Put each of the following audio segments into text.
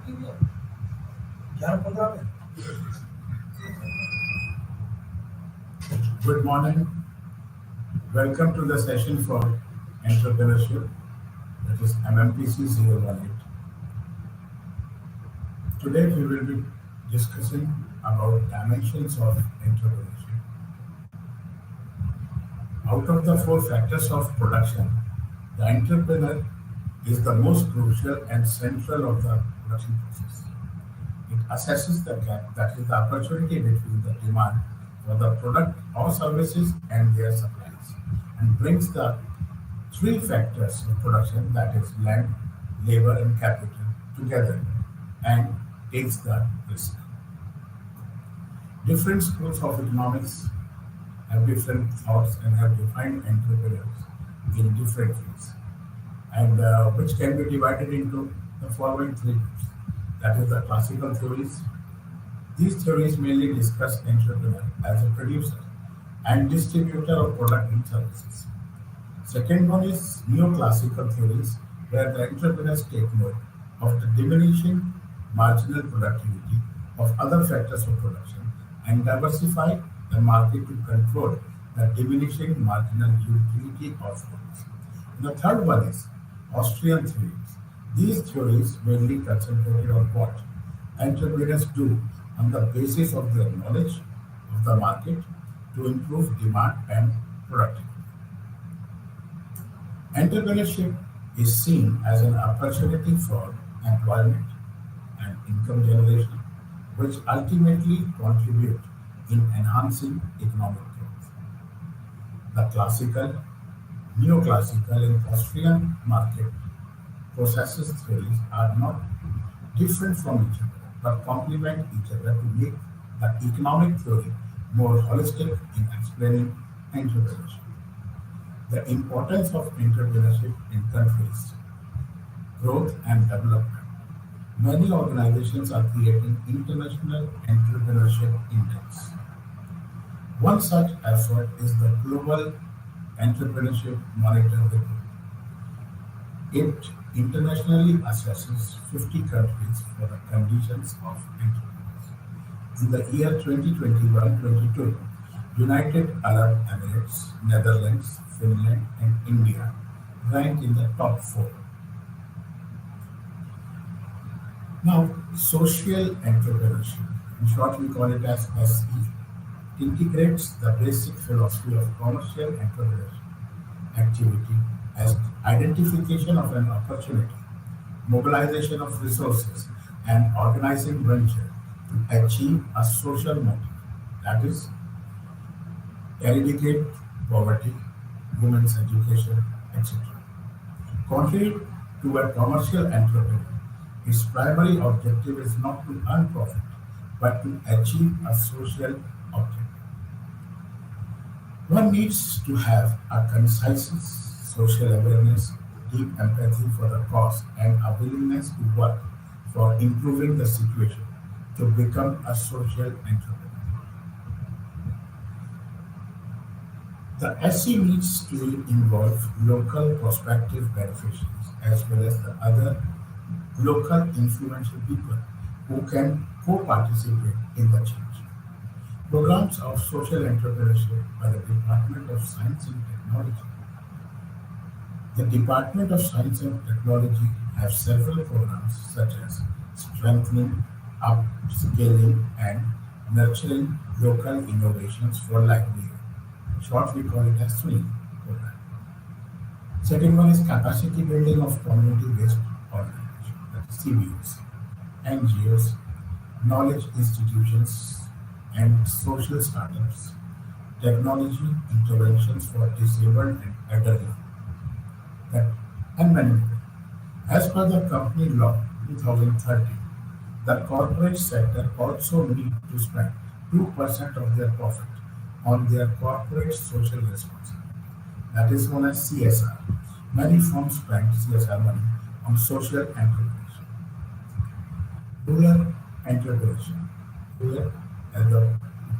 Good morning. Welcome to the session for Entrepreneurship, that is MMPC018. Today we will be discussing about dimensions of entrepreneurship. Out of the four factors of production, the entrepreneur is the most crucial and central of the production process. It assesses the gap, that is the opportunity between the demand for the product or services and their supplies, and brings the three factors of production, that is land, labor, and capital, together and takes the risk. Different schools of economics have different thoughts and have defined entrepreneurs in different ways, and which can be divided into the following three groups. That is the classical theories. These theories mainly discuss entrepreneur as a producer and distributor of product and services. Second one is neoclassical theories, where the entrepreneurs take note of the diminishing marginal productivity of other factors of production and diversify the market to control the diminishing marginal utility of goods. The third one is Austrian theories. These theories mainly concentrated on what entrepreneurs do on the basis of their knowledge of the market to improve demand and productivity. Entrepreneurship is seen as an opportunity for employment and income generation, which ultimately contribute in enhancing economic growth. The classical, neoclassical, and Austrian market processes theories are not different from each other, but complement each other to make the economic theory more holistic in explaining entrepreneurship. The importance of entrepreneurship in countries' growth and development. Many organizations are creating international entrepreneurship index. One such effort is the Global Entrepreneurship Monitor Report. It internationally assesses 50 countries for the conditions of entrepreneurs. In the year 2021-22, United Arab Emirates, Netherlands, Finland, and India ranked in the top four. Now, social entrepreneurship, in short we call it as SE, integrates the basic philosophy of commercial entrepreneurship activity as identification of an opportunity, mobilization of resources, and organizing venture to achieve a social motive, that is, eradicate poverty, women's education, etc. Contrary to a commercial entrepreneur, its primary objective is not to earn profit, but to achieve a social objective. One needs to have a concise social awareness, deep empathy for the cause, and a willingness to work for improving the situation to become a social entrepreneur. The SC needs to involve local prospective beneficiaries as well as the other local influential people who can co-participate in the change. Programs of social entrepreneurship by the Department of Science and Technology. The Department of Science and Technology have several programs such as strengthening, upscaling, and nurturing local innovations for livelihood. In short, we call it as SWING program. Second one is capacity building of community-based organizations, that is CBOs, NGOs, knowledge institutions, and social startups, technology interventions for disabled and elderly, and many more. As per the company law 2013, the corporate sector also need to spend 2% of their profit on their corporate social responsibility. That is known as CSR. Many firms spend CSR money on social entrepreneurship. Rural entrepreneurship. Rural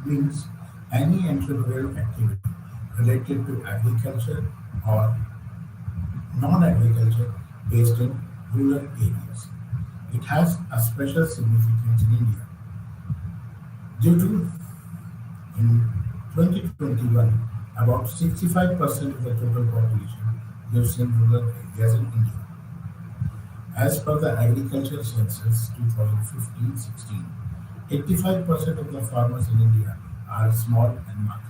means any entrepreneurial activity related to agriculture or non-agriculture based in rural areas. It has a special significance in India due to in 2021 about 65% of the total population lives in rural areas in India. As per the agriculture census 2015-16, 85% of the farmers in India are small and marginal.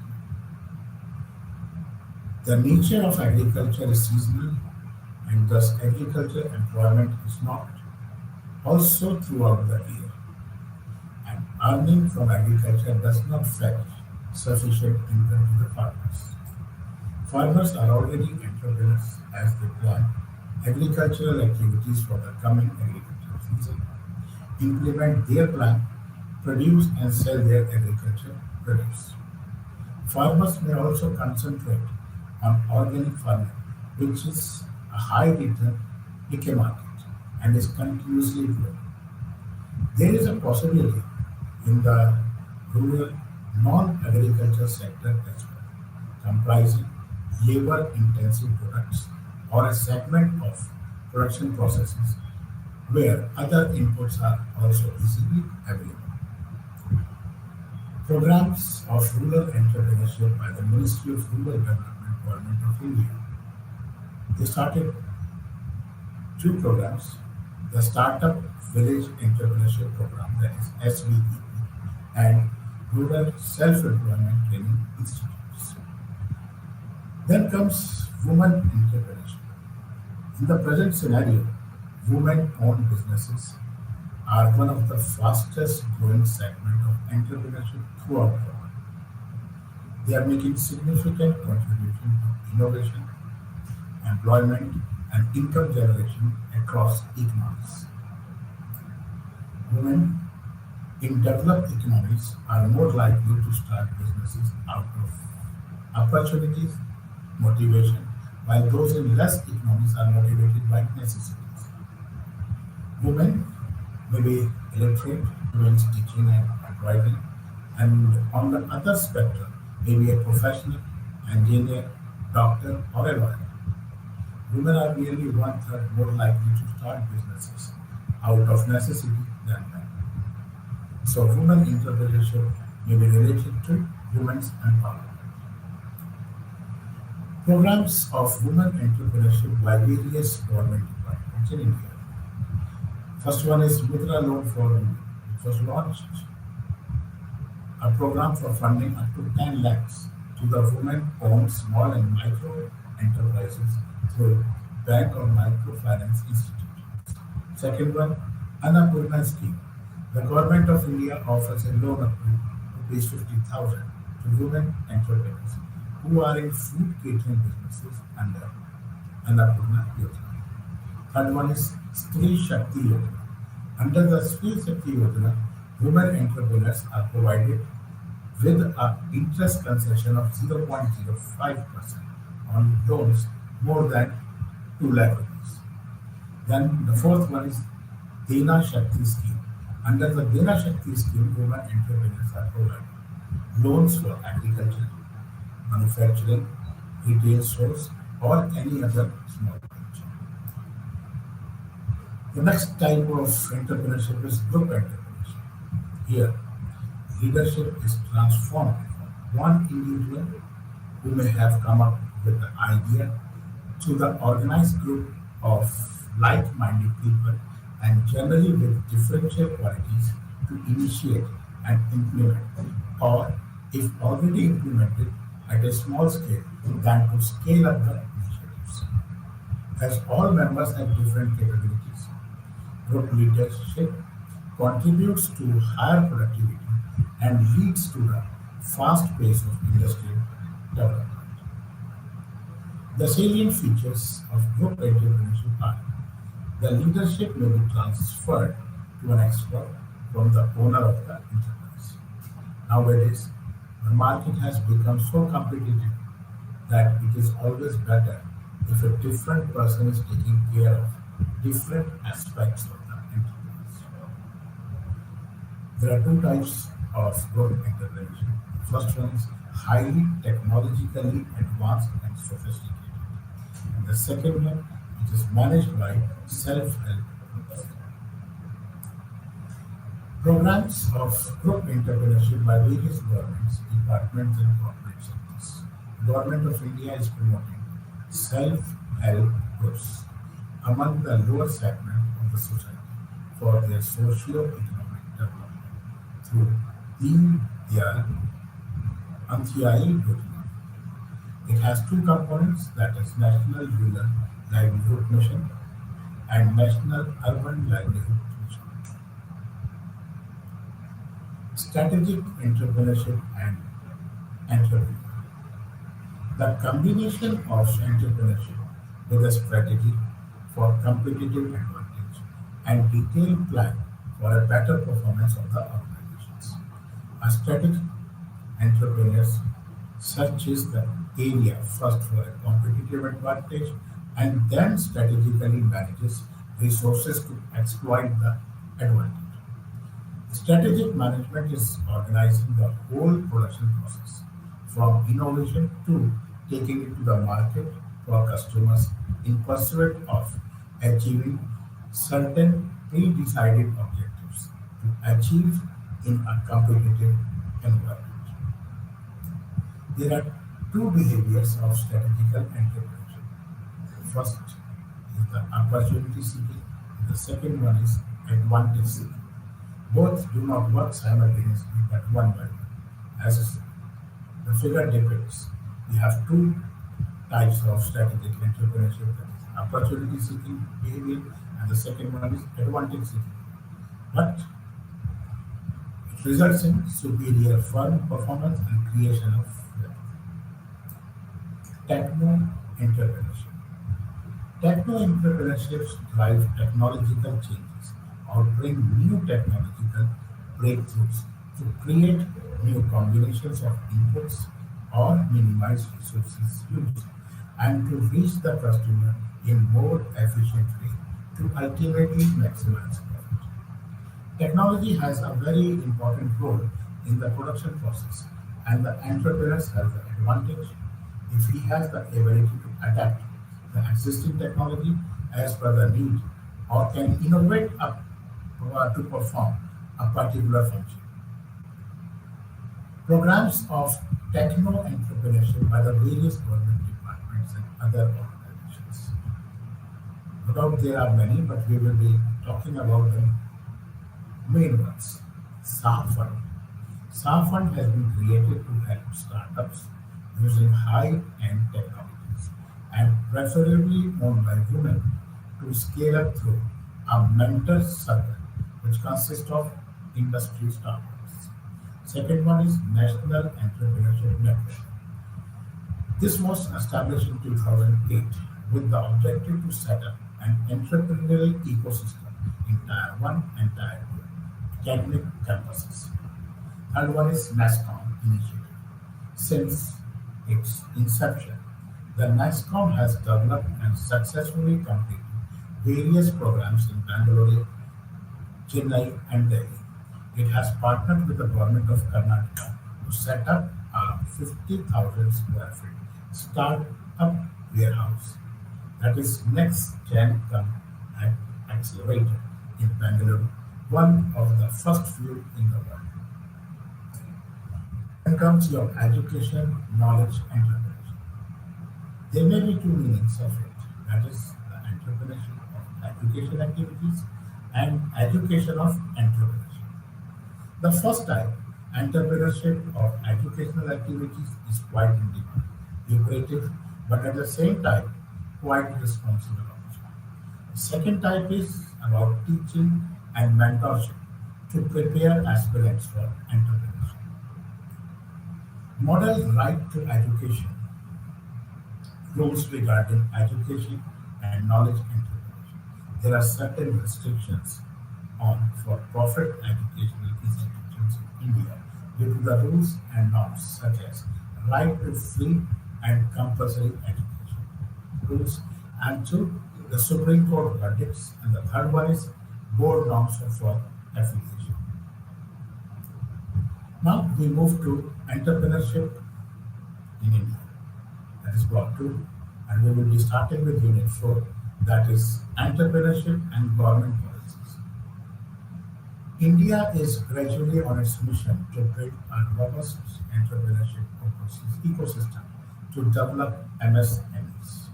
The nature of agriculture is seasonal and thus agriculture employment is not also throughout the year, and earning from agriculture does not fetch sufficient income to the farmers. Farmers are already entrepreneurs as they plan agricultural activities for the coming agricultural season, implement their plan, produce and sell their agricultural produce. Farmers may also concentrate on organic farming, which is a high return decay market and is continuously growing. There is a possibility in the rural non-agriculture sector as well, comprising labor-intensive products or a segment of production processes where other inputs are also easily available. Programs of rural entrepreneurship by the Ministry of Rural Development, Government of India. They started two programs, the Startup Village Entrepreneurship Program, that is SVEP, and Rural Self-Employment Training Institutes. Then comes women entrepreneurship. In the present scenario, women-owned businesses are one of the fastest growing segment of entrepreneurship throughout the world. They are making significant contribution to innovation, employment, and income generation across economies. Women in developed economies are more likely to start businesses out of opportunities, motivation, while those in less economies are motivated by necessities. Women may be illiterate, means teaching and writing, and on the other spectrum, may be a professional, engineer, doctor, or a lawyer. Women are nearly one third more likely to start businesses out of necessity than men. So, women entrepreneurship may be related to women's empowerment. Programs of women entrepreneurship by various government departments in India. First one is Mudra Loan for Women. It was launched a program for funding up to 10 lakhs to the women-owned small and micro enterprises through bank or microfinance institutions. Second one, Annapurna scheme. The government of India offers a loan up to rupees 50,000 to women entrepreneurs who are in food catering businesses under Annapurna Yojana. Third one is Stree Shakti Yojana. Under the Stree Shakti Yojana, women entrepreneurs are provided with an interest concession of 0.05% on loans more than 2 lakh rupees. Then the fourth one is Dena Shakti scheme. Under the Dena Shakti scheme, women entrepreneurs are provided loans for agriculture, manufacturing, retail stores, or any other small venture. The next type of entrepreneurship is group entrepreneurship. Here, leadership is transformed from one individual who may have come up with the idea to the organized group of like-minded people and generally with differential qualities to initiate and implement, or if already implemented at a small scale, than to scale up the initiatives. As all members have different capabilities, group leadership contributes to higher productivity and leads to the fast pace of industrial development. The salient features of group entrepreneurship are the leadership may be transferred to an expert from the owner of the enterprise. Nowadays, the market has become so competitive that it is always better if a different person is taking care of different aspects of the enterprise. There are two types of group entrepreneurship. The first one is highly technologically advanced and sophisticated. And the second one, which is managed by self-help groups. Programs of group entrepreneurship by various governments, departments, and corporate sectors. Government of India is promoting self-help groups among the lower segment of the society for their socio-economic development through Deen Dayal Antyai Yojana. It has two components, that is National Rural Livelihood Mission and National Urban Livelihood Mission. Strategic entrepreneurship and entrepreneur. The combination of entrepreneurship with a strategy for competitive advantage and detailed plan for a better performance of the organizations. A strategic entrepreneur searches the area first for a competitive advantage and then strategically manages resources to exploit the advantage. Strategic management is organizing the whole production process, from innovation to taking it to the market for customers in pursuit of achieving certain pre-decided objectives to achieve in a competitive environment. There are two behaviors of strategical entrepreneurship. First is the opportunity seeking, and the second one is advantage seeking. Both do not work simultaneously but one by one. As the figure depicts, we have two types of strategic entrepreneurship, that is opportunity seeking behavior, and the second one is advantage seeking. But it results in superior firm performance and creation of wealth. Techno entrepreneurship. Techno entrepreneurships drive technological changes or bring new technological breakthroughs to create new combinations of inputs or minimize resources use and to reach the customer in more efficient way to ultimately maximize profit. Technology has a very important role in the production process, and the entrepreneur has the advantage if he has the ability to adapt the existing technology as per the need or can innovate up to perform a particular function. Programs of techno entrepreneurship by the various government departments and other organizations. No doubt there are many, but we will be talking about the main ones. SAR Fund. SAR Fund has been created to help startups using high-end technologies and preferably owned by women to scale up through a mentor circle which consists of industry startups. Second one is National Entrepreneurship Network. This was established in 2008 with the objective to set up an entrepreneurial ecosystem in Tier 1 and Tier 2 academic campuses. Third one is NASCOM initiative. Since its inception, the NASCOM has developed and successfully completed various programs in Bangalore, Chennai, and Delhi. It has partnered with the government of Karnataka to set up a 50,000 square feet start-up warehouse, that is Next Gen Come Accelerator in Bangalore, one of the first few in the world. Then comes your education, knowledge, and entrepreneurship. There may be two meanings of it, that is the entrepreneurship of education activities and education of entrepreneurship. The first type, entrepreneurship of educational activities, is quite in demand, lucrative, but at the same time quite responsible also. The second type is about teaching and mentorship to prepare aspirants for entrepreneurship. Model right to education, rules regarding education and knowledge entrepreneurship. There are certain restrictions on for-profit educational institutions in India due to the rules and norms such as right to free and compulsory education rules, and two, the Supreme Court verdicts, and the third one is board norms for affiliation. Now we move to entrepreneurship in India. That is block 2, and we will be starting with unit 4, that is entrepreneurship and government policies. India is gradually on its mission to build a robust entrepreneurship ecosystem to develop MSMEs.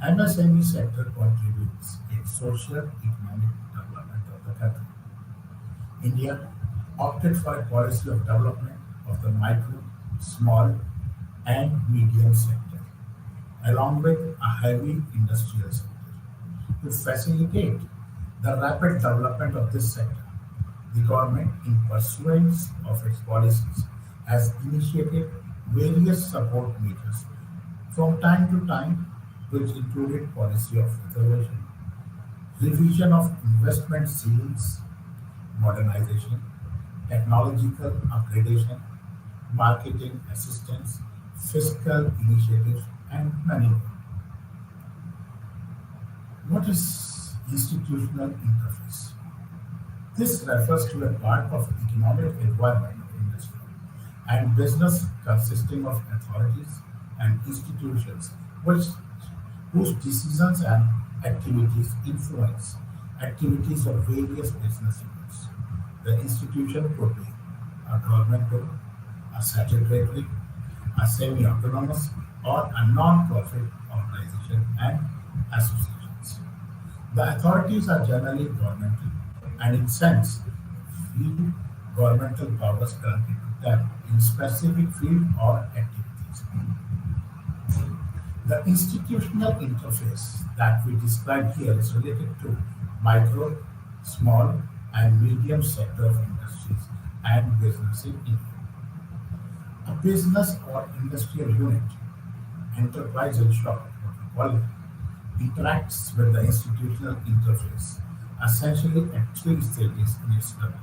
MSME sector contributes in social economic development of the country. India opted for a policy of development of the micro, small, and medium sector, along with a heavy industrial sector. To facilitate the rapid development of this sector, the government, in pursuance of its policies, has initiated various support measures from time to time, which included policy of reservation, revision of investment ceilings, modernization, technological upgradation, marketing assistance, fiscal initiatives, and many more. What is institutional interface? This refers to a part of economic environment of industry and business consisting of authorities and institutions which, whose decisions and activities influence activities of various business units. The institution could be a government body, a statutory, a semi-autonomous, or a non-profit organization and associations. The authorities are generally governmental and in sense field governmental powers granted to them in specific field or activities. The institutional interface that we describe here is related to micro, small, and medium sector of industries and business in India. A business or industrial unit, enterprise in short, what we call it, interacts with the institutional interface essentially at three stages in its development,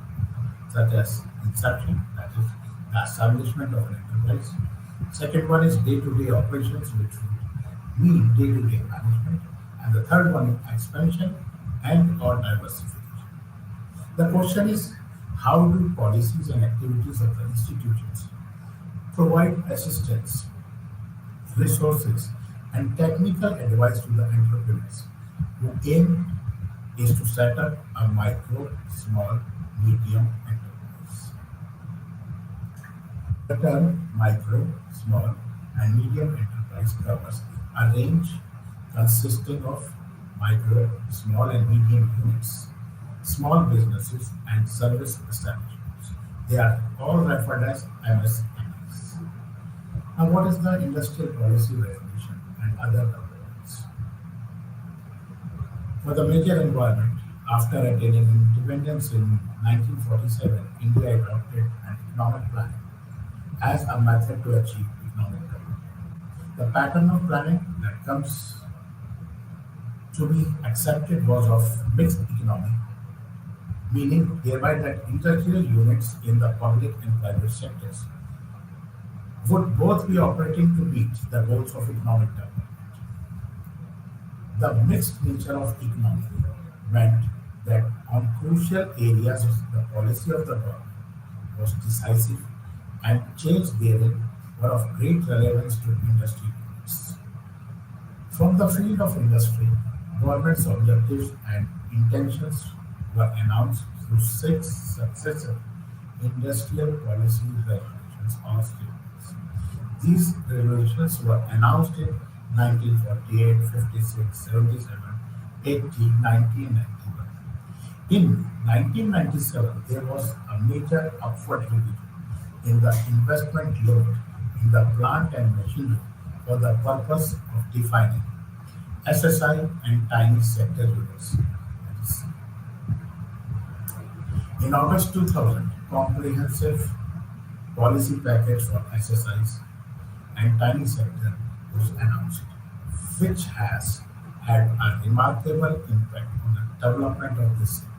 such as inception, that is, the establishment of an enterprise. Second one is day-to-day operations, which would mean day-to-day management. And the third one is expansion and or diversification. The question is, how do policies and activities of the institutions provide assistance, resources, and technical advice to the entrepreneurs who aim is to set up a micro, small, medium enterprise. The term micro, small, and medium enterprise covers a range consisting of micro, small, and medium units, small businesses, and service establishments. They are all referred as MSMEs. Now, what is the industrial policy resolution and other developments? For the major environment, after attaining independence in 1947, India adopted an economic planning as a method to achieve economic development. The pattern of planning that comes to be accepted was of mixed economy, meaning thereby that industrial units in the public and private sectors would both be operating to meet the goals of economic development. The mixed nature of economy meant that on crucial areas the policy of the government was decisive and change therein were of great relevance to industry units. From the field of industry, government's objectives and intentions were announced through six successive industrial policy resolutions or statements. These resolutions were announced in 1948, 56, 77, 80, 90, and 91. In 1997, there was a major upward revision in the investment limit in the plant and machinery for the purpose of defining SSI and tiny sector units. In August 2000, comprehensive policy package for SSIs and tiny sector was announced, which has had a remarkable impact on the development of this sector.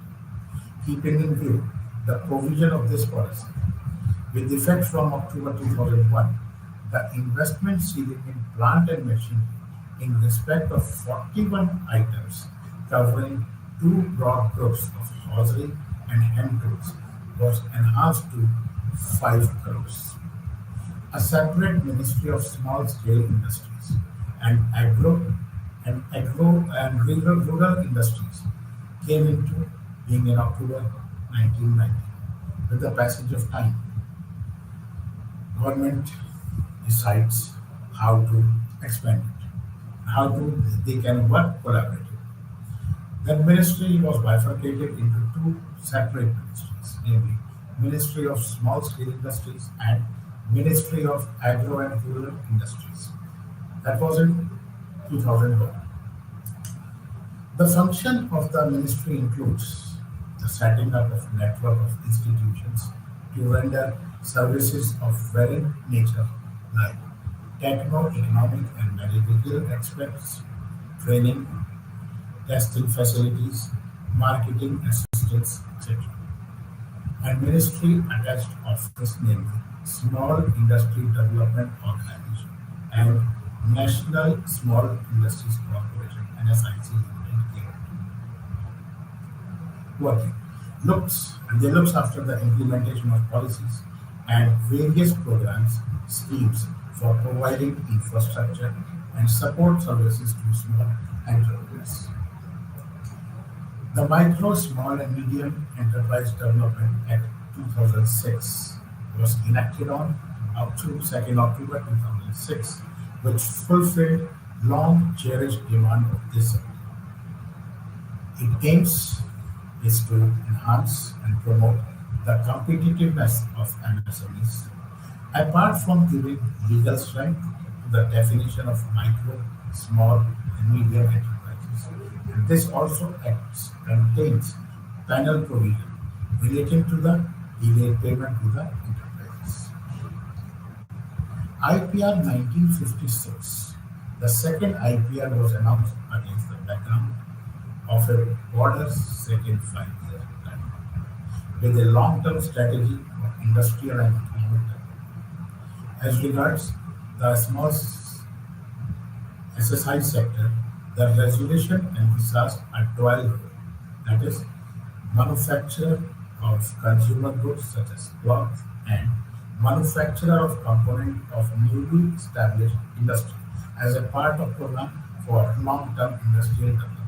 Keeping in view the provision of this policy, with effect from October 2001, the investment ceiling in plant and machinery in respect of 41 items covering two broad groups of hosiery and hand tools was enhanced to 5 crores. A separate Ministry of Small Scale Industries and Agro and Rural Industries came into being in October 1990. With the passage of time, government decides how to expand it, how to they can work collaboratively. The ministry was bifurcated into two separate ministries, namely Ministry of Small Scale Industries and Ministry of Agro and Rural Industries. That was in 2001. The function of the ministry includes the setting up of a network of institutions to render services of varying nature like techno-economic and medical experts, training, testing facilities, marketing assistance, etc. And ministry attached office namely Small Industry Development Organization and National Small Industries Corporation NSIC Limited working looks and they looks after the implementation of policies and various programs schemes for providing infrastructure and support services to small entrepreneurs. The Micro, Small and Medium Enterprise Development Act 2006 was enacted on October 2nd October 2006, which fulfilled long cherished demand of this sector. It aims is to enhance and promote the competitiveness of MSMEs, apart from giving legal strength to the definition of micro, small, and medium enterprises. And this also acts contains panel provision relating to the delayed payment to the enterprises. IPR 1956. The second IPR was announced against the background of a broader second five-year plan with a long-term strategy for industrial and economic development. As regards the small SSI sector, the resolution emphasized a dual role, that is, manufacturer of consumer goods such as cloth and manufacturer of component of newly established industry as a part of program for long-term industrial development.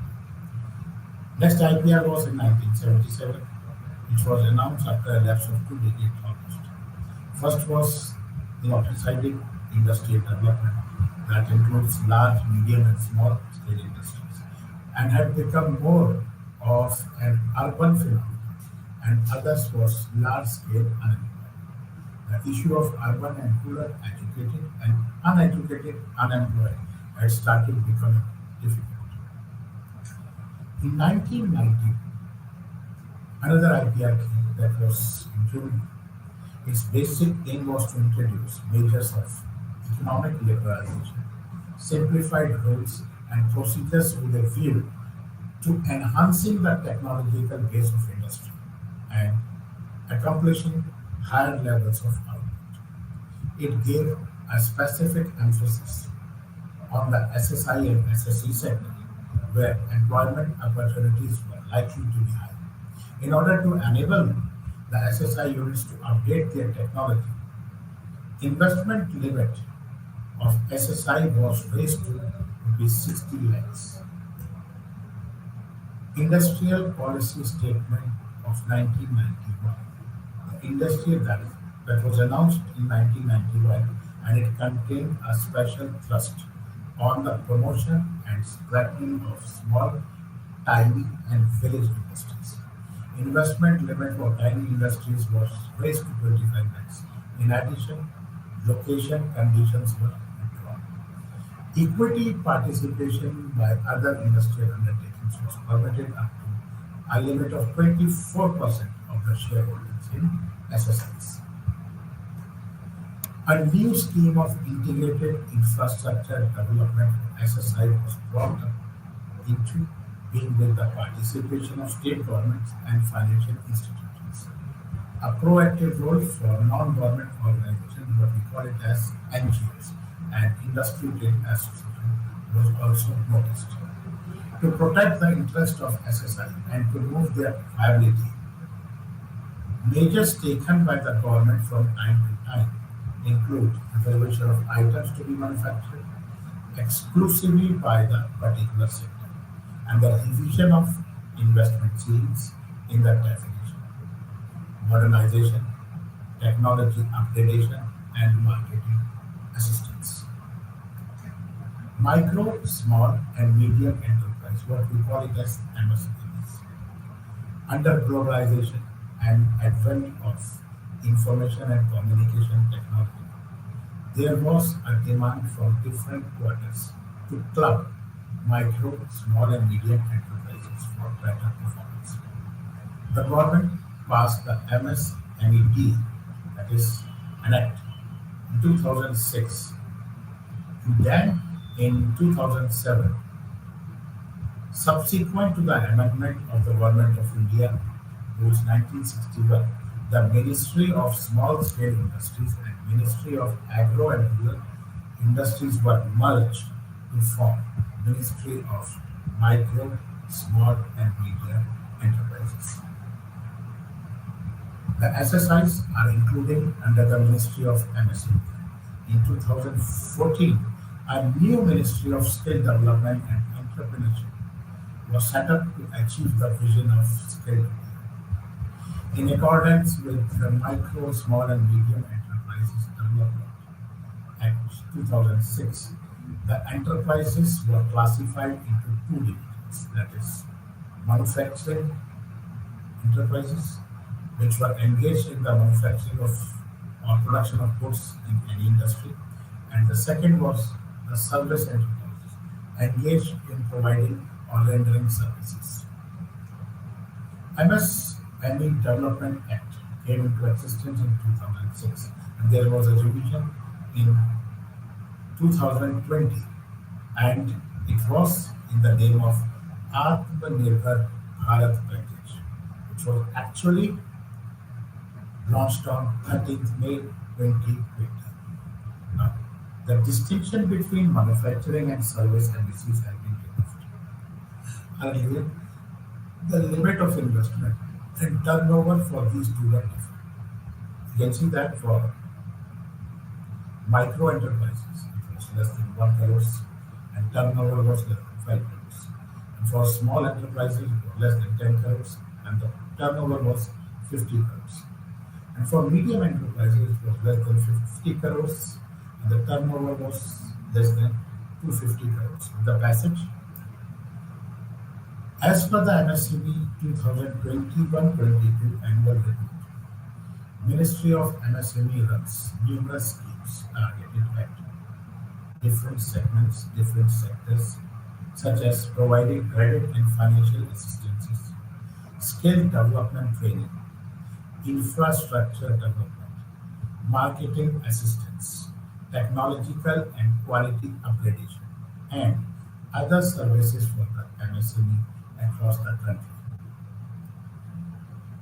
Next IPR was in 1977, which was announced after a lapse of 2 decades almost. First was the deciding industrial development that includes large, medium, and small scale industries and had become more of an urban phenomenon, and others was large scale unemployment. The issue of urban and rural educated and uneducated unemployed had started becoming difficult. In 1990, another IPR came that was included. Its basic aim was to introduce measures of economic liberalization, simplified rules and procedures with a view to enhancing the technological base of industry and accomplishing higher levels of output. It gave a specific emphasis on the SSI and SSE sector, where employment opportunities were likely to be high. In order to enable the SSI units to update their technology, investment limit of SSI was raised to rupees 60 lakhs. Industrial Policy Statement of 1991. The industrial that was announced in 1991, and it contained a special thrust on the promotion and strengthening of small, tiny and village industries. Investment limit for tiny industries was raised to 25 lakhs. In addition, location conditions were withdrawn. Equity participation by other industrial undertakings was permitted up to a limit of 24% of the shareholdings in SSIs. A new scheme of integrated infrastructure development (SSI) was brought up into being with the participation of state governments and financial institutions. A proactive role for non-government organizations, what we call it as NGOs, and industry trade association was also noticed. To protect the interest of SSI and to move their viability, measures taken by the government from time to time include the provision of items to be manufactured exclusively by the particular sector and the revision of investment ceilings in that definition. modernization, technology upgradation, and marketing assistance. Micro, small, and medium enterprise, what we call it as MSMEs, under globalization and advent of information and communication technology, there was a demand from different quarters to club micro, small, and medium enterprises for better performance. The government passed the MSMED, that is an act, in 2006. Then in 2007, subsequent to the amendment of the Government of India Rules 1961, the Ministry of Small Scale Industries and Ministry of Agro and Rural Industries were merged to form Ministry of Micro, Small and Medium Enterprises. The SSIs are included under the Ministry of MSME. In 2014, a new Ministry of Skill Development and Entrepreneurship was set up to achieve the vision of skill development. In accordance with the Micro, Small and Medium Enterprises Development Act 2006, the enterprises were classified into two divisions, that is, manufacturing enterprises, which were engaged in the manufacturing of or production of goods in any industry, and the second was the service enterprises, engaged in providing or rendering services. MSME Development Act came into existence in 2006, and there was a revision in 2020, and it was in the name of Atmanirbhar Bharat Package, which was actually launched on 13th May 2020. Now, the distinction between manufacturing and service MNCs has been removed. Earlier, the limit of investment and turnover for these two were different. You can see that for micro enterprises, it was less than 1 crores and turnover was less than 5 crores. And for small enterprises, it was less than 10 crores and the turnover was 50 crores. And for medium enterprises, it was less than 50 crores and the turnover was less than 250 crores. The passage, as per the MSCB 2021-22 annual report, Ministry of MSME runs numerous schemes targeted at different segments, different sectors, such as providing credit and financial assistances, skill development training, infrastructure development, marketing assistance, technological and quality upgradation, and other services for the MSME across the country.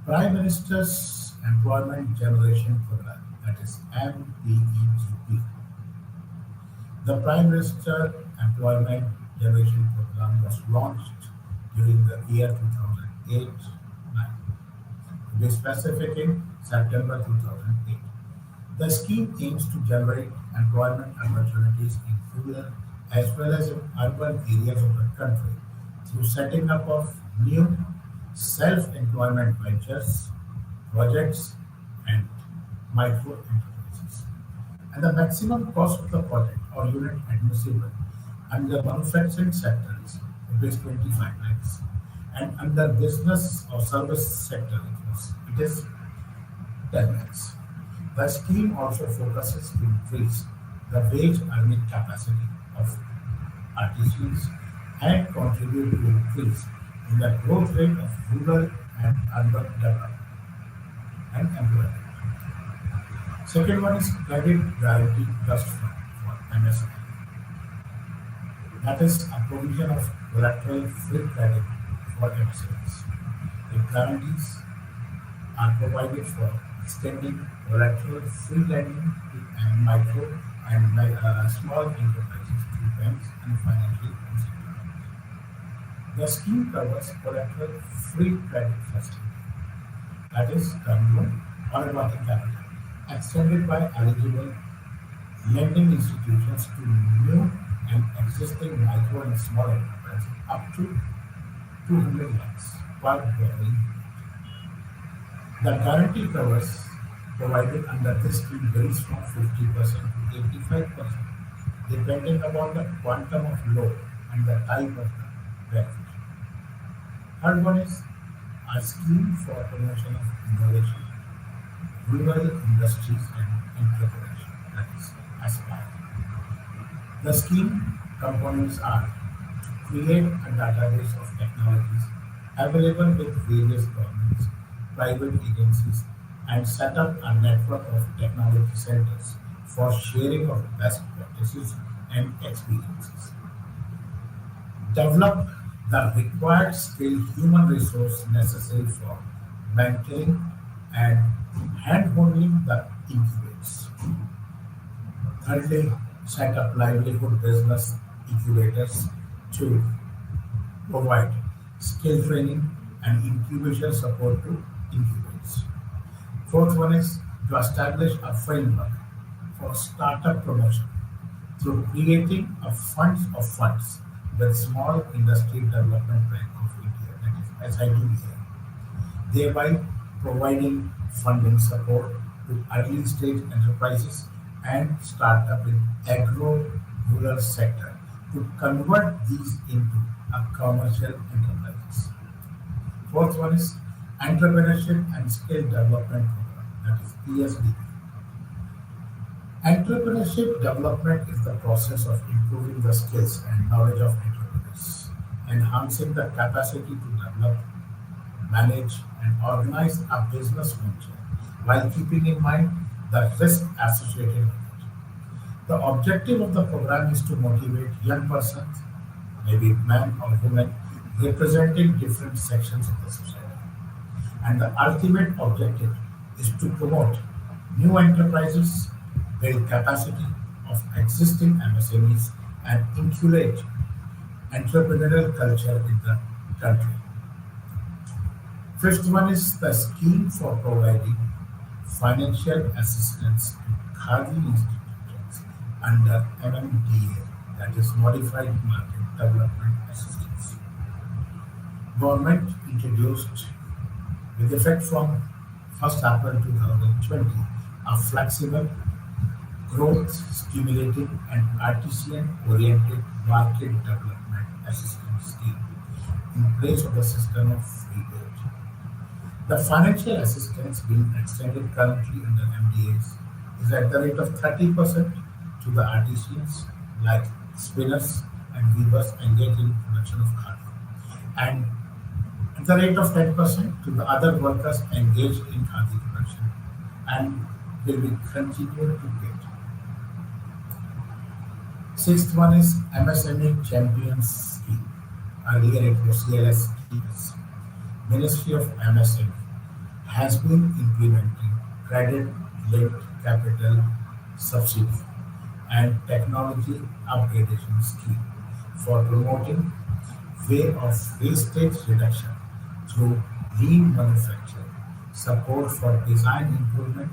Prime Minister's Employment Generation Program, that is MPEGP. The Prime Minister Employment Generation Program was launched during the year 2008-9, to be specific in September 2008. The scheme aims to generate employment opportunities in rural as well as in urban areas of the country through setting up of new self-employment ventures, projects, and micro enterprises. And the maximum cost of the project or unit admissible under manufacturing sector is rupees 25 lakhs, and under business or service sector it is 10 lakhs. The scheme also focuses to increase the wage earning capacity of artisans and contribute to increase in the growth rate of rural and urban development and employment. Second one is Credit Guarantee Trust Fund for MSME. That is a provision of collateral-free credit for MSMEs. The guarantees are provided for extending collateral-free lending to micro and small enterprises through banks and financial institutions. The scheme covers collateral-free credit facility, that is, term loan or working capital, extended by eligible lending institutions to new and existing micro and small enterprises up to 200 lakhs per dwelling. The guarantee covers provided under this scheme varies from 50% to 85%, depending upon the quantum of loan and the type of the benefit. Third one is a scheme for promotion of innovation, rural industries and entrepreneurship, that is ASPIRE. The scheme components are to create a database of technologies available with various governments, private agencies, and set up a network of technology centers for sharing of best practices and experiences. Develop the required skilled human resource necessary for mentoring and hand-holding the incubators. Thirdly, set up livelihood business incubators to provide skill training and incubation support to incubators. Fourth one is to establish a framework for startup promotion through creating a funds of funds with Small Industry Development Bank of India, that is SIDBI, thereby providing funding support to early stage enterprises and startup in agro-rural sector to convert these into a commercial enterprises. Fourth one is Entrepreneurship and Skill Development Program, that is PSDP. Entrepreneurship development is the process of improving the skills and knowledge of entrepreneurs, enhancing the capacity to develop, manage, and organize a business venture while keeping in mind the risk associated with it. The objective of the program is to motivate young persons, maybe men or women, representing different sections of the society. And the ultimate objective is to promote new enterprises, build capacity of existing MSMEs, and inculcate entrepreneurial culture in the country. Fifth one is the scheme for providing financial assistance to Khadi institutions under MMDA, that is Modified Market Development Assistance. Government introduced with effect from 1st April 2020 a flexible, growth stimulating and artisan oriented market development assistance scheme in place of the system of free trade. The financial assistance being extended currently under MDAs is at the rate of 30% to the artisans like spinners and weavers engaged in production of khadi, and at the rate of 10% to the other workers engaged in khadi production, and will be continued to get. Sixth one is MSME Champions Scheme. Earlier it was CLS schemes. Ministry of MSME has been implementing credit-linked capital subsidy and technology upgradation scheme for promoting way of wastage reduction through lean manufacturing, support for design improvement,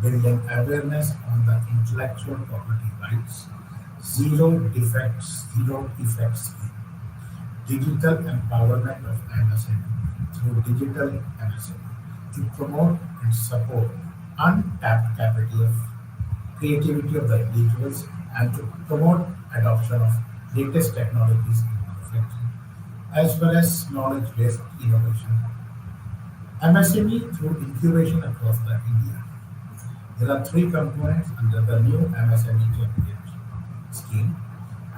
building awareness on the intellectual property rights, zero defects, zero effects scheme, digital empowerment of MSME through digital MSME to promote and support untapped capital of creativity of the individuals and to promote adoption of latest technologies in manufacturing as well as knowledge-based innovation. MSME through incubation across the India. There are three components under the new MSME champion scheme,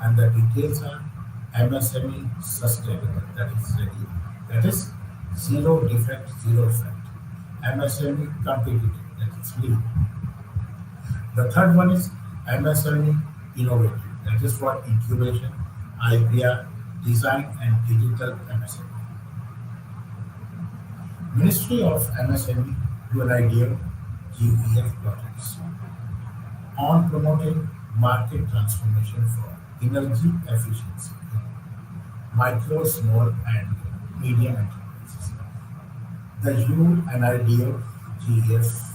and the details are MSME sustainable, that is ready, that is zero defect, zero effect. MSME competitive, that is lean. The third one is MSME innovative, that is for incubation, IPR, design and digital MSME. Ministry of MSME to an idea GEF projects on promoting market transformation for energy efficiency in micro, small and medium enterprises. The UNIDO GEF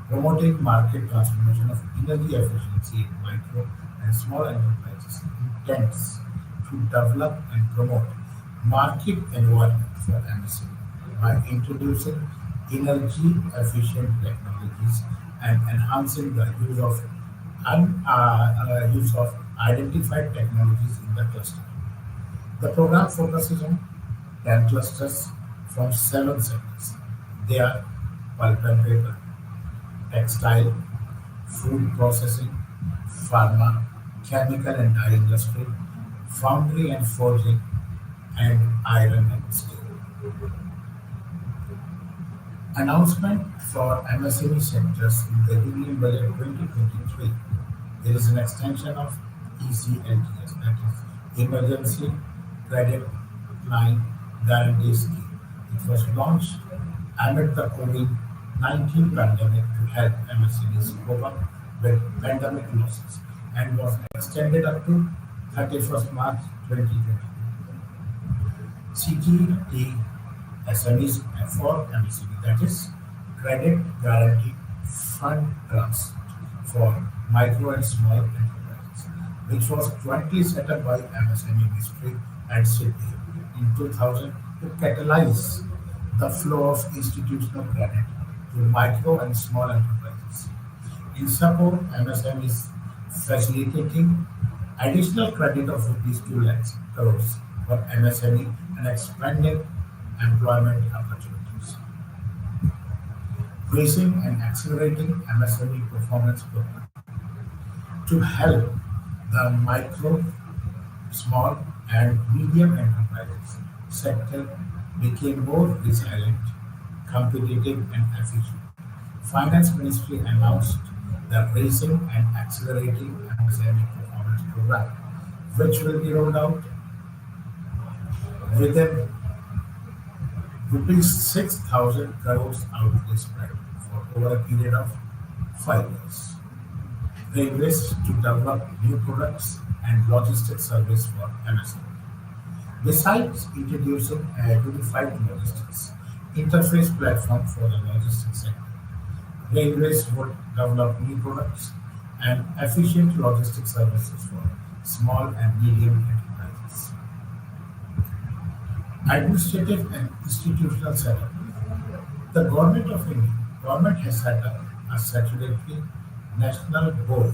promoting market transformation of energy efficiency in micro and small enterprises intends to develop and promote market environment for MSME by introducing energy efficient technologies and enhancing the use of identified technologies in the cluster. The program focuses on 10 clusters from 7 sectors. They are pulp and paper, textile, food processing, pharma, chemical and dye industry, foundry and forging, and iron and steel. Announcement for MSME sectors in the Union Budget 2023. There is an extension of ECLTS, that is Emergency Credit Line Guarantee Scheme. It was launched amid the COVID-19 pandemic to help MSMEs cope up with pandemic losses and was extended up to 31st March 2020. CGT SMEs for MSME, that is Credit Guarantee Fund Trust for Micro and Small Enterprises, which was jointly set up by MSME Ministry and City in 2000 to catalyze the flow of institutional credit to micro and small enterprises. In support, MSME is facilitating additional credit of rupees 2 lakhs crores for MSME and expanding employment opportunities. Raising and accelerating MSME performance program to help the micro, small, and medium enterprises sector became more resilient, competitive, and efficient. Finance Ministry announced the Raising and Accelerating MSME Performance Program, which will be rolled out within rupees 6,000 crores outlay spread for over a period of 5 years. Railways to develop new products and logistics service for MSME. Besides introducing a unified logistics interface platform for the logistics sector, railways would develop new products and efficient logistics services for small and medium enterprises. Administrative and institutional setup. The government has set up a statutory national board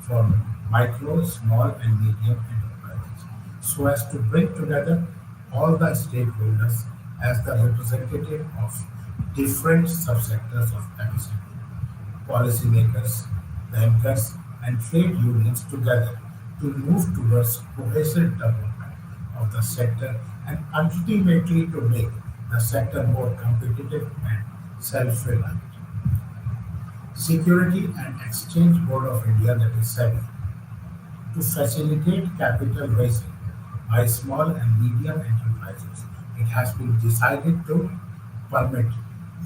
for micro, small, and medium enterprises so as to bring together all the stakeholders as the representative of different subsectors of MSME, policymakers, bankers, and trade unions together to move towards cohesive development of the sector and ultimately to make the sector more competitive and self-reliant. Security and Exchange Board of India, that is SEBI, to facilitate capital raising by small and medium enterprises, it has been decided to permit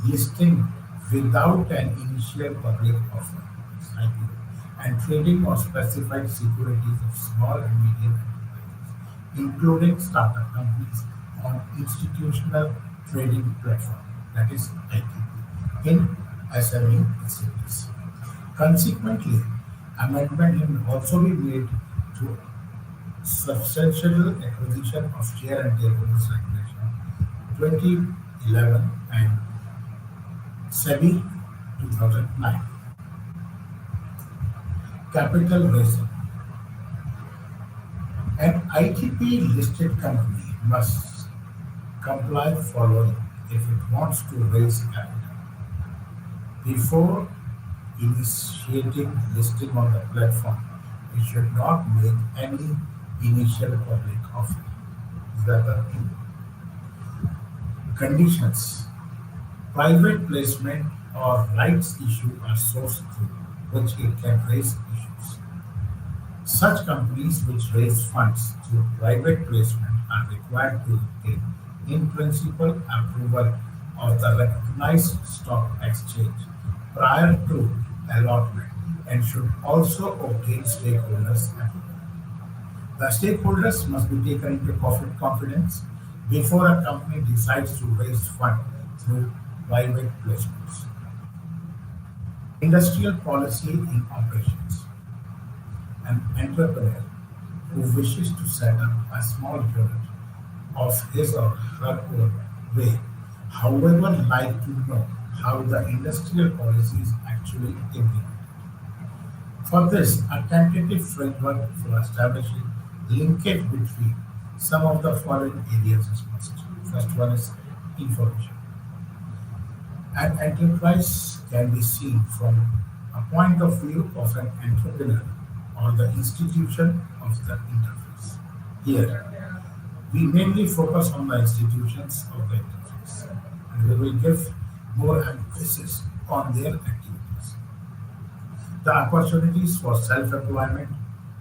listing without an initial public offer (IPO) and trading of specified securities of small and medium enterprises, including startup companies, on institutional trading platform, that is ITP, in SME cities. Consequently, amendment can also be made to substantial acquisition of share and takeovers regulation 2011 and SEBI 2009. Capital raising. An ITP listed company must comply following if it wants to raise capital. Before initiating listing on the platform, it should not make any initial public offering. These are the conditions. Private placement or rights issue are sourced through which it can raise issues. Such companies which raise funds through private placement are required to obtain in principle approval of the recognized stock exchange prior to allotment and should also obtain stakeholders' approval. The stakeholders must be taken into confidence before a company decides to raise funds through private placements. Industrial policy in operations. An entrepreneur who wishes to set up a small unit of his or her own way, however, like to know how the industrial policy is actually implemented. For this, a tentative framework for establishing linkage between some of the following areas is must. First one is information. An enterprise can be seen from a point of view of an entrepreneur or the institution of the interface. Here, we mainly focus on the institutions of the interface, and we will give more emphasis on their activities. The opportunities for self-employment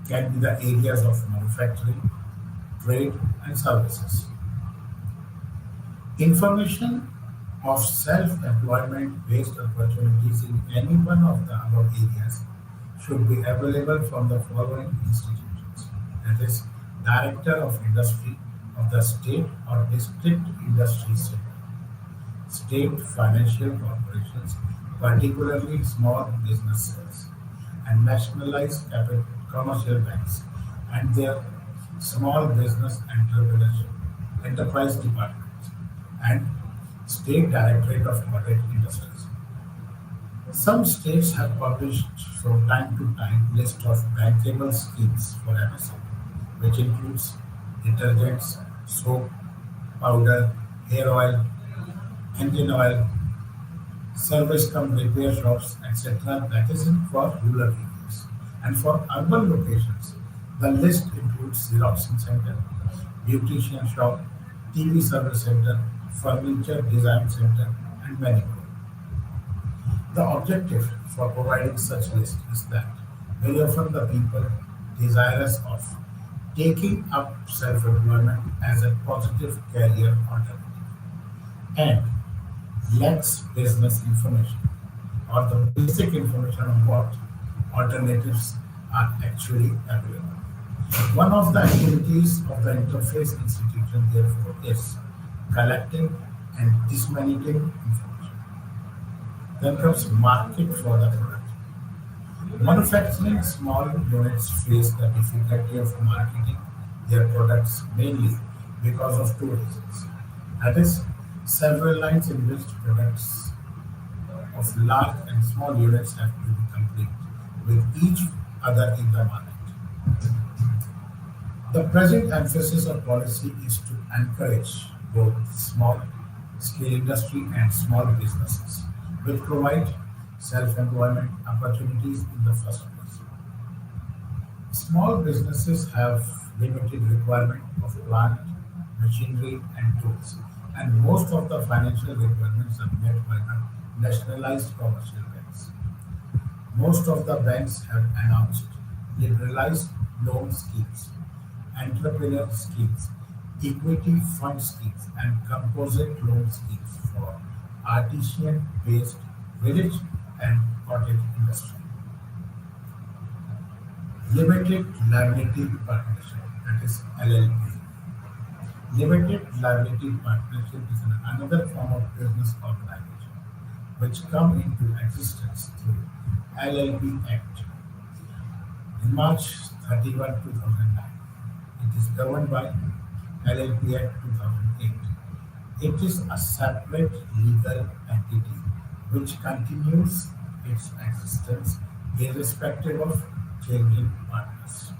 can be the areas of manufacturing, trade, and services. Information of self-employment based opportunities in any one of the above areas should be available from the following institutions, that is, Director of Industry of the state or district industry sector, state financial corporations, particularly small businesses, and nationalized commercial banks and their small business entrepreneurship enterprise departments, and State Directorate of Audit Industries. Some states have published from time to time list of bankable schemes for MSME, which includes detergents, soap, powder, hair oil, engine oil, service cum repair shops, etc. That is in for rural areas. And for urban locations, the list includes Xeroxing Center, beautician shop, TV service center, furniture design center, and many more. The objective for providing such list is that very often the people desirous of taking up self-employment as a positive career alternative and lacks business information or the basic information on what alternatives are actually available. One of the activities of the interface institution, therefore, is collecting and disseminating information. Then comes market for the product. Manufacturing small units face the difficulty of marketing their products mainly because of two reasons. That is, several lines in which products of large and small units have to be complete with each other in the market. The present emphasis of policy is to encourage both small scale industry and small businesses, which provide self-employment opportunities in the first place. Small businesses have limited requirement of plant, machinery, and tools, and most of the financial requirements are met by the nationalized commercial banks. Most of the banks have announced liberalized loan schemes, entrepreneur schemes, equity fund schemes, and composite loan schemes for artisan-based village and cottage industry. Limited liability partnership, that is LLP. Limited liability partnership is another form of business organization which come into existence through LLP Act in March 31, 2009. It is governed by LLP Act 2008. It is a separate legal entity which continues its existence irrespective of changing partners.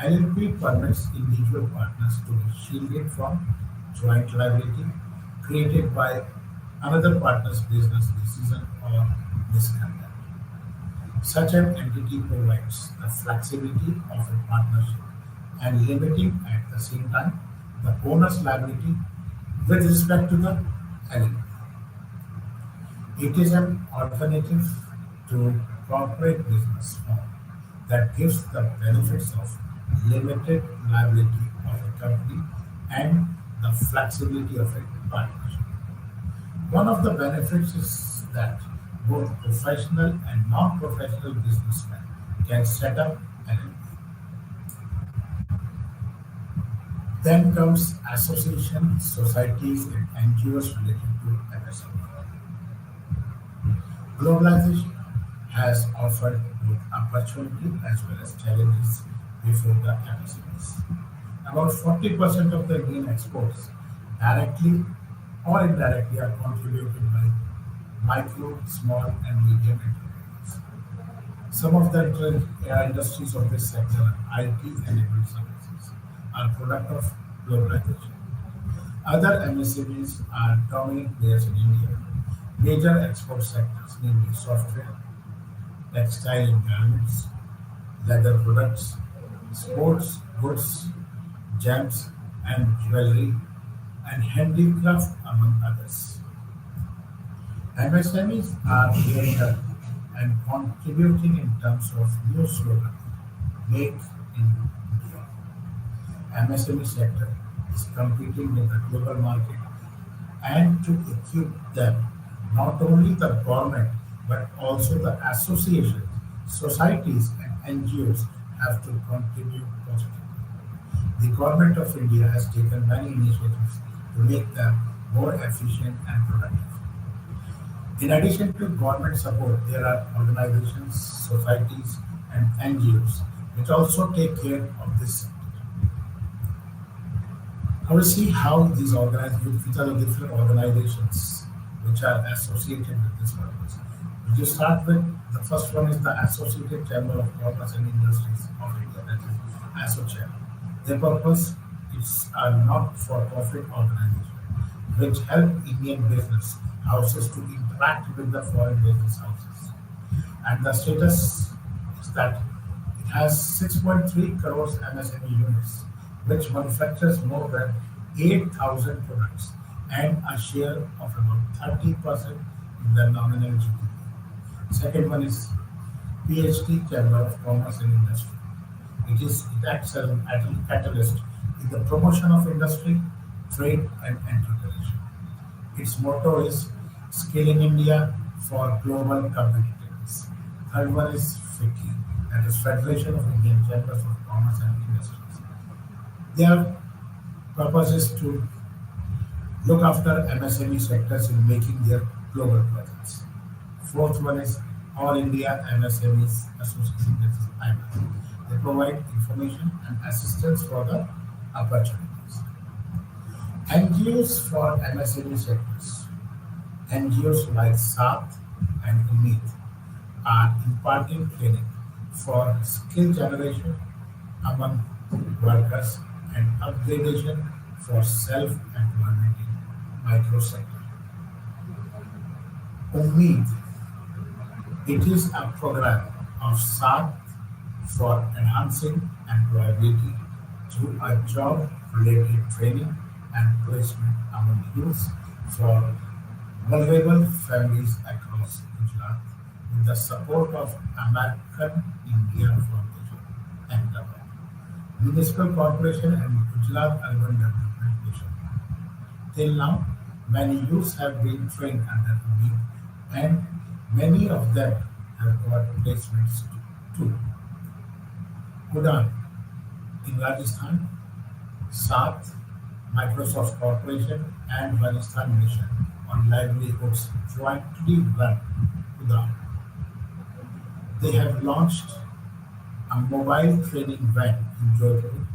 LLP permits individual partners to be shielded from joint liability created by another partner's business decision or misconduct. Such an entity provides the flexibility of a partnership and limiting at the same time the owner's liability with respect to the LLP. It is an alternative to corporate business form that gives the benefits of limited liability of a company and the flexibility of a partnership. One of the benefits is that both professional and non-professional businessmen can set up LLP. Then comes associations, societies, and NGOs related to MSME. Globalization has offered both opportunity as well as challenges before the MSMEs. About 40% of the Indian exports, directly or indirectly, are contributed by micro, small, and medium enterprises. Some of the industries of this sector are IT-enabled services, are product of globalization. Other MSMEs are dominant players in India. Major export sectors, namely software, textile and garments, leather products, sports goods, gems and jewelry, and handicraft, among others. MSMEs are gearing up and contributing in terms of new slogan, Make in India. MSME sector is competing with the global market and to equip them, not only the government but also the associations, societies and NGOs have to contribute positively. The Government of India has taken many initiatives to make them more efficient and productive. In addition to government support, there are organizations, societies, and NGOs which also take care of this sector. I will see how these organizations, which are the different organizations which are associated with this purpose. You start with the first one is the Associated Chamber of Commerce and Industries of India, that is ASSOCHAM. Their purpose is a not-for-profit organization which help Indian business houses to interact with the foreign business houses. And the status is that it has 6.3 crores MSME units, which manufactures more than 8,000 products and a share of about 30% in the nominal GDP. Second one is PhD Chamber of Commerce and Industry. It acts as an catalyst in the promotion of industry, trade, and entrepreneurship. Its motto is Scaling India for Global Competitiveness. Third one is FICCI, that is Federation of Indian Chambers of Commerce and Industries. Their purpose is to look after MSME sectors in making their global presence. Fourth one is All India MSMEs Association, that is IMA. They provide information and assistance for the opportunities. NGOs for MSME sectors. NGOs like SAT and UMEED are imparting training for skill generation among workers and upgradation for self-employment in micro sector. UMEED, it is a program of SAT for enhancing employability through a job-related training and placement among youth for vulnerable families across Gujarat with the support of American India Foundation, Ahmedabad, Municipal Corporation and Gujarat Urban Development Mission. Till now, many youths have been trained under UMEED and many of them have got placements too. Udan in Rajasthan, Saath, Microsoft Corporation, and Rajasthan Mission on Livelihoods jointly run Udan. They have launched a mobile training van in Jodhpur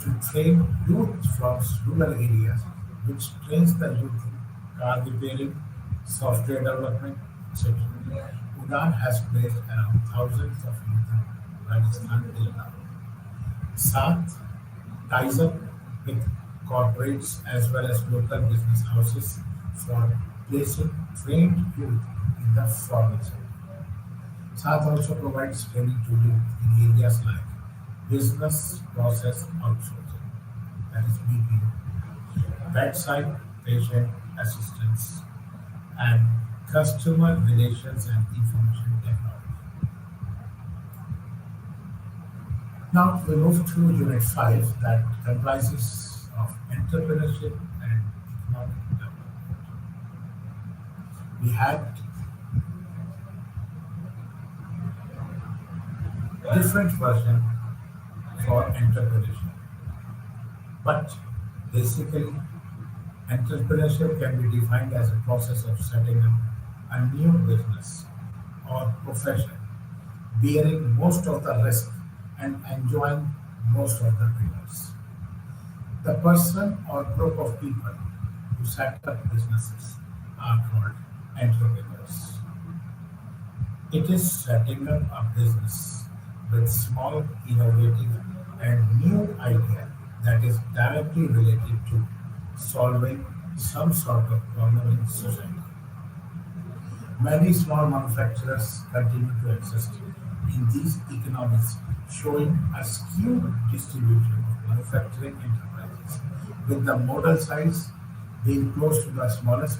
to train youth from rural areas, which trains the youth in car repairing, software development, etc. Udan has placed around thousands of youth in Rajasthan till now. Saath ties up with corporates as well as local business houses for placing trained youth in the formal sector. Saath also provides training to youth in areas like business process outsourcing, that is BPO, bedside patient assistance, and customer relations and information technology. Now we move to Unit 5 that comprises of entrepreneurship and economic development. We had different version for entrepreneurship, but basically entrepreneurship can be defined as a process of setting up a new business or profession, bearing most of the risk and enjoying most of the rewards. The person or group of people who set up businesses are called entrepreneurs. It is setting up a business with small, innovative, and new idea that is directly related to solving some sort of problem in society. Many small manufacturers continue to exist in these economies, showing a skewed distribution of manufacturing enterprises, with the model size being close to the smallest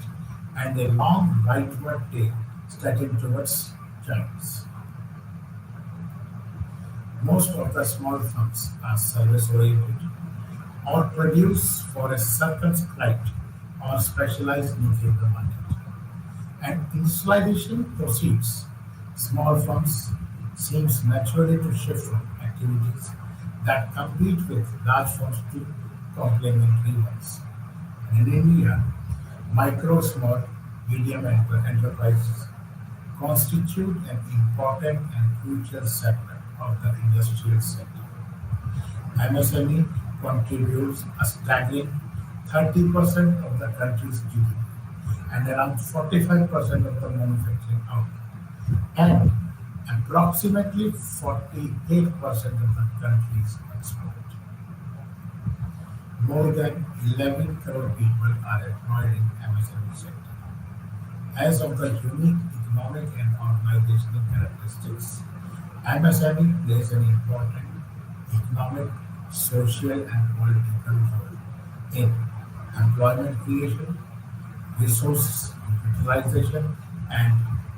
and a long rightward tail stretching towards giants. Most of the small firms are service-oriented or produce for a circumscribed or specialized niche in the market. And industrialization proceeds. Small firms seems naturally to shift from activities that compete with large firms to complementary ones. In India, micro, small, medium enterprises constitute an important and crucial segment of the industrial sector. MSME contributes a staggering 30% of the country's GDP and around 45% of the manufacturing output, and approximately 48% of the country's export. More than 11 crore people are employed in MSME sector. As of the unique economic and organizational characteristics, MSME plays an important economic, social, and political role in employment creation, resource utilization, and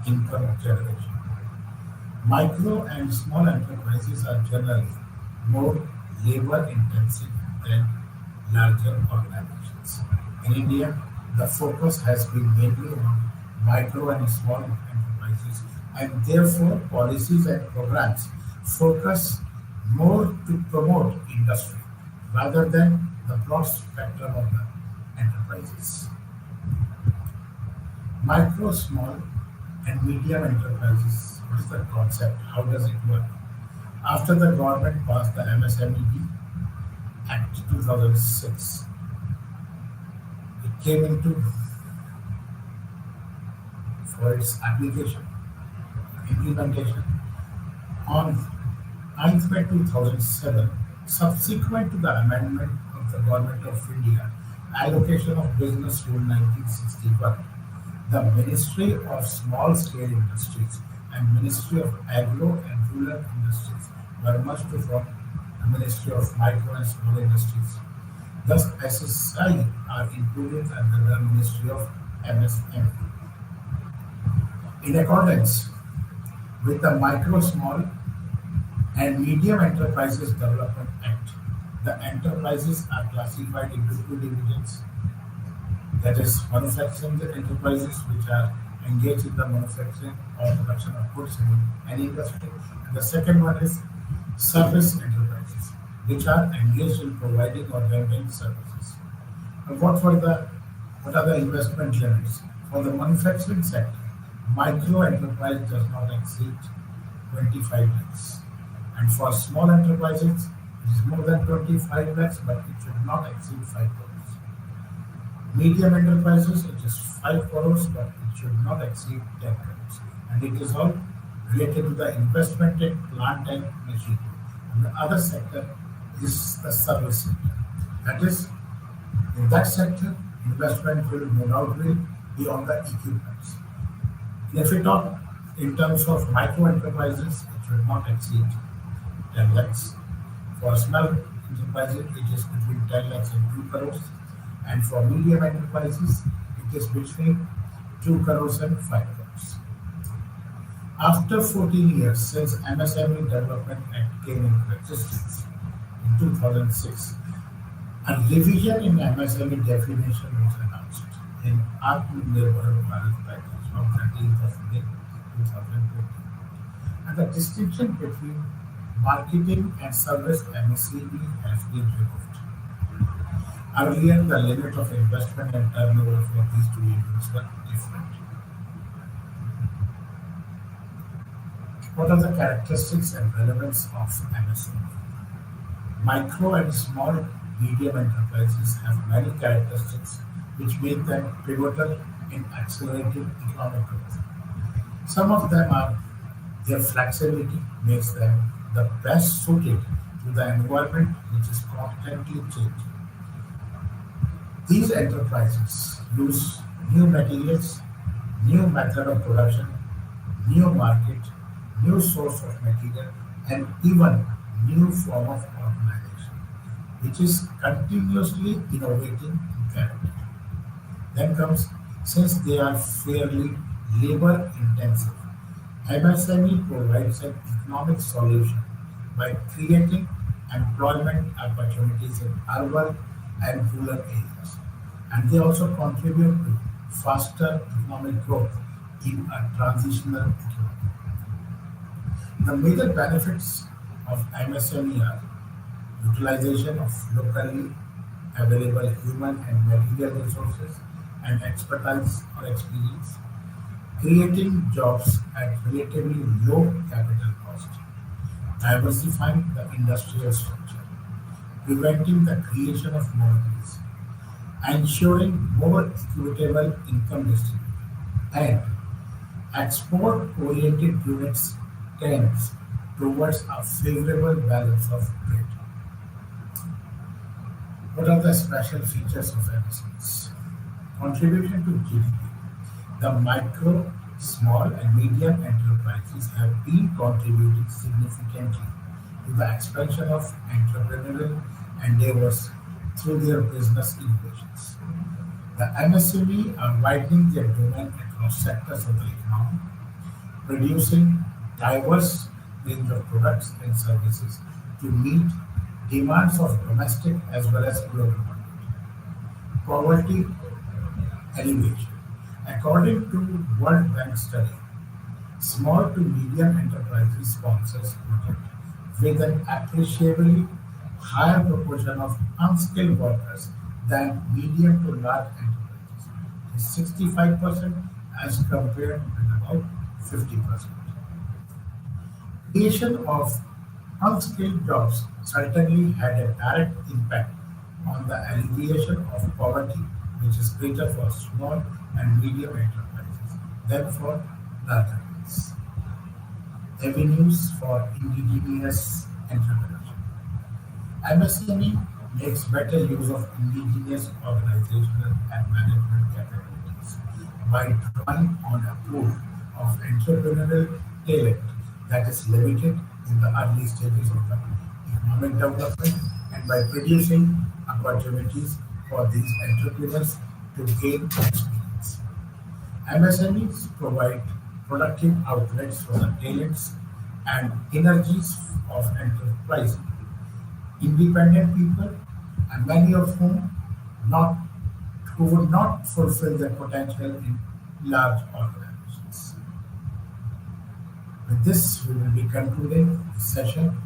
income generation. Micro and small enterprises are generally more labor-intensive than larger organizations. In India, the focus has been mainly on micro and small enterprises, and therefore policies and programs focus more to promote industry rather than the broad spectrum of the enterprises. Micro, small, and medium enterprises. What is the concept? How does it work? After the government passed the MSME Act 2006, it came into for its application, implementation on 9th May 2007, subsequent to the amendment of the Government of India Allocation of Business Rule 1961. The Ministry of Small Scale Industries and Ministry of Agro and Rural Industries were merged to form the Ministry of Micro and Small Industries. Thus, SSI are included under the Ministry of MSME. In accordance with the Micro, Small, and Medium Enterprises Development Act, the enterprises are classified into two divisions, that is, manufacturing enterprises, which are engaged in the manufacturing or production of goods in any industry, and the second one is service enterprises, which are engaged in providing or rendering services. And what are the investment limits for the manufacturing sector? Micro enterprise does not exceed 25 lakhs, and for small enterprises, it is more than 25 lakhs, but it should not exceed 5 crores. Medium enterprises, it is 5 crores, but it should not exceed 10 crores. And it is all related to the investment in plant and machinery. And the other sector is the service sector. That is, in that sector, investment will no doubt will be on the equipments. If we talk in terms of micro enterprises, it should not exceed 10 lakhs. For small enterprises, it is between 10 lakhs and 2 crores. And for medium enterprises, it is between 2 crores and 5 crores. After 14 years since MSME Development Act came into existence in 2006, a revision in MSME definition was announced in Atmanirbhar Bharat package of 13th of May 2020. And the distinction between marketing and service MSME has been removed. Earlier, the limit of investment and turnover for these two units were different. What are the characteristics and relevance of MSME? Micro and small medium enterprises have many characteristics which make them pivotal in accelerating economic growth. Some of them are their flexibility makes them the best suited to the environment which is constantly changing. These enterprises use new materials, new method of production, new market, new source of material, and even new form of organization, which is continuously innovating in character. Then comes, since they are fairly labor intensive, MSME provides an economic solution by creating employment opportunities in urban and rural areas. And they also contribute to faster economic growth in a transitional economy. The major benefits of MSME are utilization of locally available human and material resources and expertise or experience, creating jobs at relatively low capital cost, diversifying the industrial structure, preventing the creation of monopolies, ensuring more equitable income distribution, and export-oriented units tends towards a favorable balance of trade. What are the special features of MSMEs? Contribution to GDP. The micro, small, and medium enterprises have been contributing significantly to the expansion of entrepreneurial endeavors through their business innovations. The MSME are widening their domain across sectors of the economy, producing diverse range of products and services to meet demands of domestic as well as global market. Poverty alleviation. According to World Bank study, small to medium enterprises sponsors project with an appreciably higher proportion of unskilled workers than medium to large enterprises, is 65% as compared with about 50%. Creation of unskilled jobs certainly had a direct impact on the alleviation of poverty, which is greater for small and medium enterprises than for larger ones. Avenues for indigenous entrepreneurship. MSME makes better use of indigenous organizational and management capabilities by drawing on a pool of entrepreneurial talent that is limited in the early stages of the economic development and by producing opportunities for these entrepreneurs to gain experience. MSMEs provide productive outlets for the talents and energies of enterprising independent people, and many of whom not who would not fulfill their potential in large organizations. With this, we will be concluding this session.